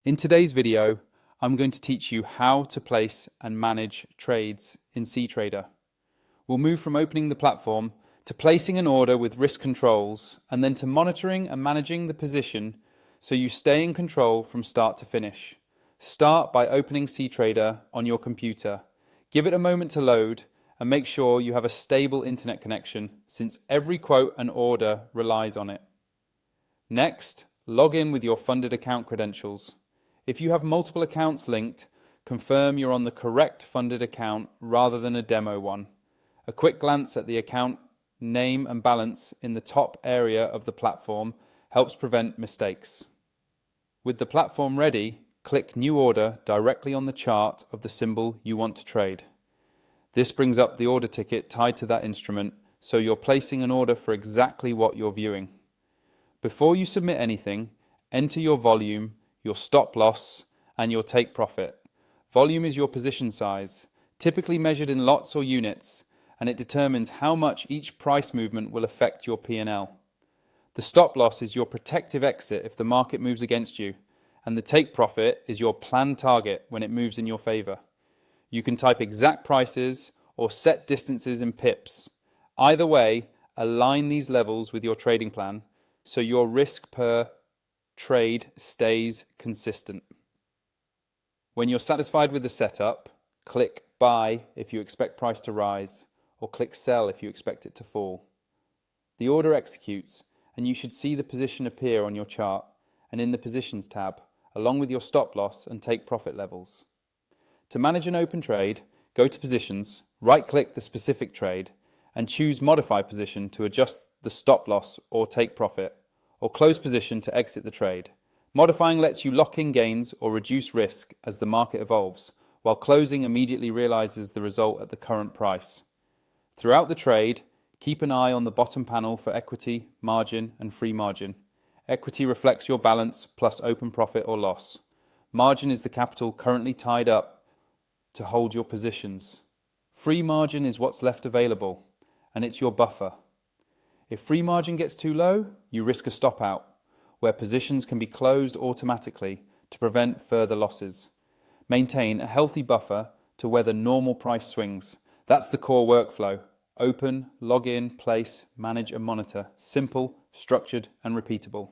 In today's video, I'm going to teach you how to place and manage trades in Ctrader. We'll move from opening the platform to placing an order with risk controls and then to monitoring and managing the position so you stay in control from start to finish. Start by opening Ctrader on your computer. Give it a moment to load and make sure you have a stable internet connection since every quote and order relies on it. Next, log in with your funded account credentials. If you have multiple accounts linked, confirm you're on the correct funded account rather than a demo one. A quick glance at the account name and balance in the top area of the platform helps prevent mistakes. With the platform ready, click New Order directly on the chart of the symbol you want to trade. This brings up the order ticket tied to that instrument, so you're placing an order for exactly what you're viewing. Before you submit anything, enter your volume, your stop loss, and your take profit. Volume is your position size, typically measured in lots or units, and it determines how much each price movement will affect your P&L. The stop loss is your protective exit if the market moves against you, and the take profit is your planned target when it moves in your favor. You can type exact prices or set distances in pips. Either way, align these levels with your trading plan so your risk per trade stays consistent. When you're satisfied with the setup, click Buy if you expect price to rise, or click Sell if you expect it to fall. The order executes, and you should see the position appear on your chart and in the Positions tab, along with your stop loss and take profit levels. To manage an open trade, go to Positions, right-click the specific trade, and choose Modify Position to adjust the stop loss or take profit, or Close Position to exit the trade. Modifying lets you lock in gains or reduce risk as the market evolves, while closing immediately realizes the result at the current price. Throughout the trade, keep an eye on the bottom panel for equity, margin, and free margin. Equity reflects your balance plus open profit or loss. Margin is the capital currently tied up to hold your positions. Free margin is what's left available, and it's your buffer. If free margin gets too low, you risk a stop out, where positions can be closed automatically to prevent further losses. Maintain a healthy buffer to weather normal price swings. That's the core workflow. Open, log in, place, manage and monitor. Simple, structured and repeatable.